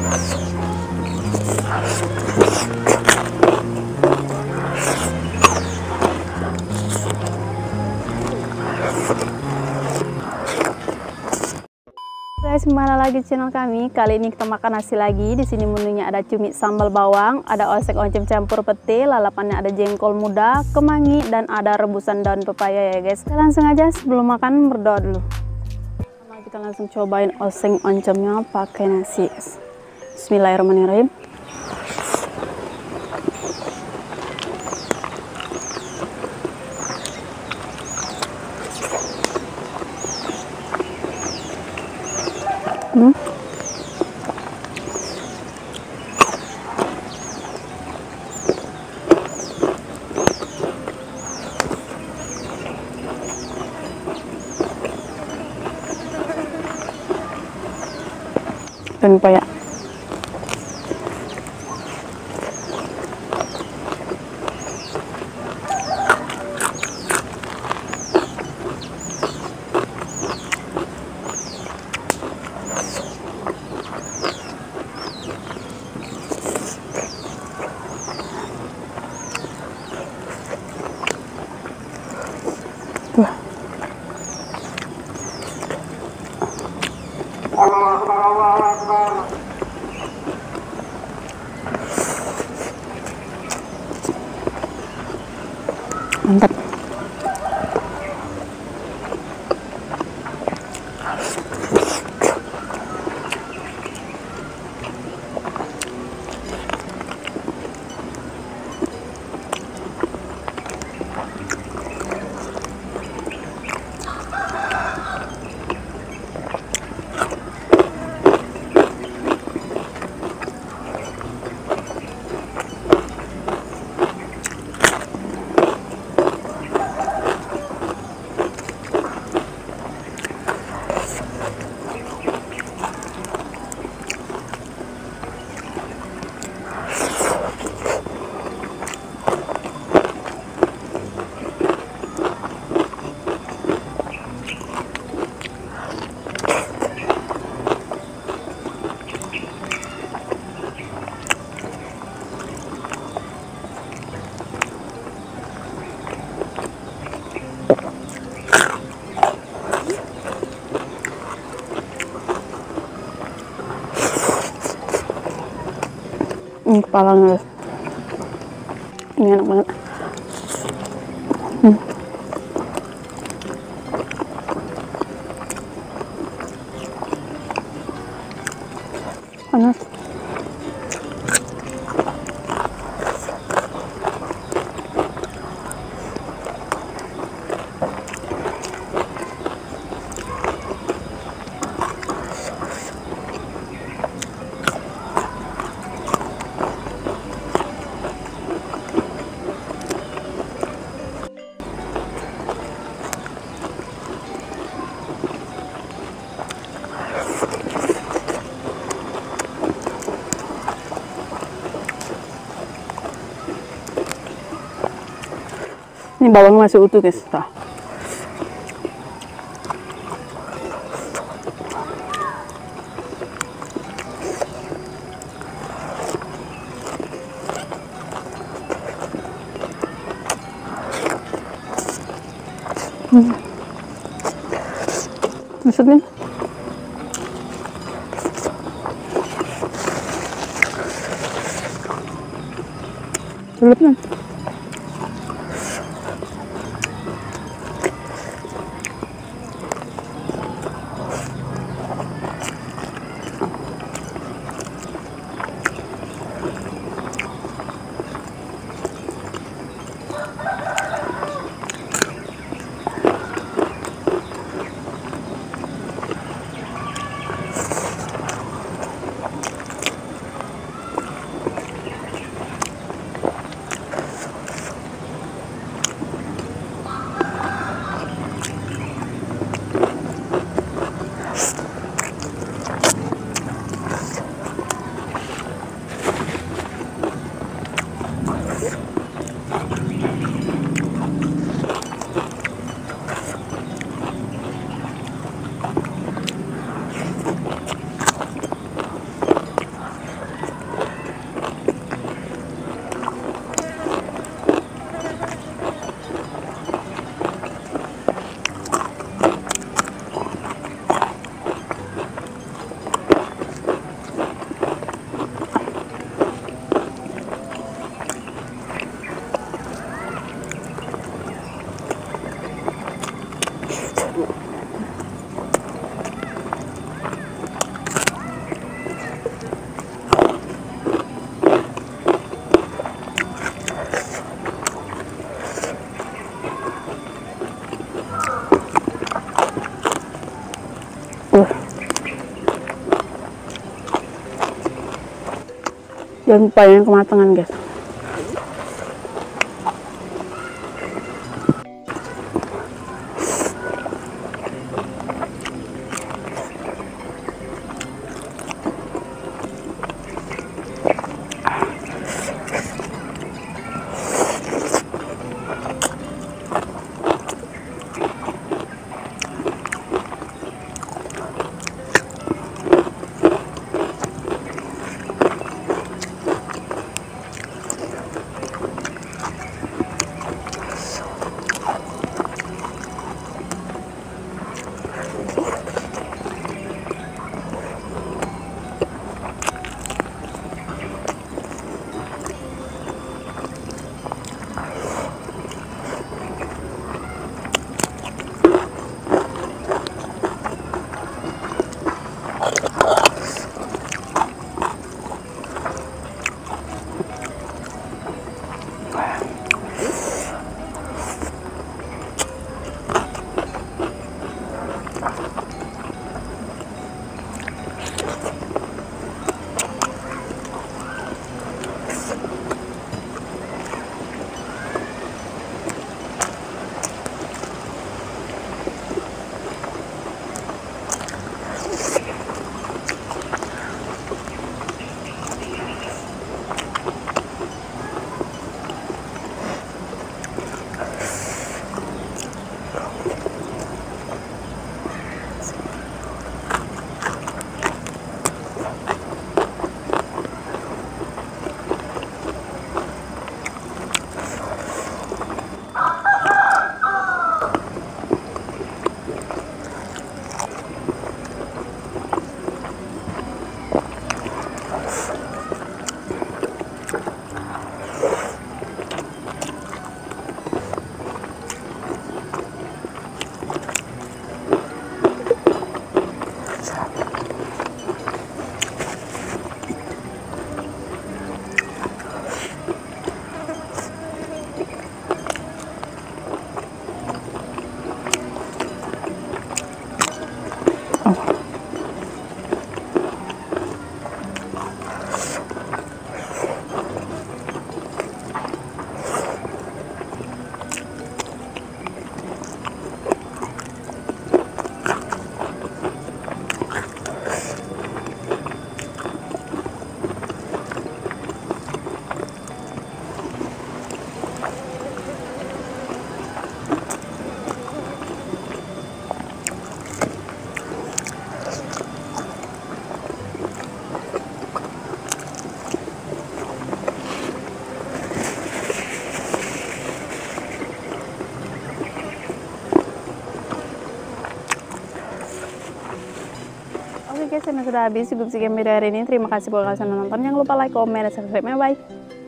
Guys, kembali lagi di channel kami. Kali ini kita makan nasi lagi. Di sini menunya ada cumi sambal bawang, ada oseng oncom campur pete, lalapannya ada jengkol muda, kemangi, dan ada rebusan daun pepaya ya guys. Kita langsung aja sebelum makan berdoa dulu. Pertama kita langsung cobain oseng oncomnya pakai nasi. Bismillahirrahmanirrahim. Dan pepaya. Mantap. Kepalanya guys, ini enak banget. Panas. Ini bawangnya masih utuh guys. Tuh. Maksudnya? Lulupnya. Jangan lupain kematangan guys. Oke guys, ini sudah habis YouTube si Game hari ini. Terima kasih buat kalian yang nonton. Jangan lupa like, comment, dan subscribe-nya. Bye.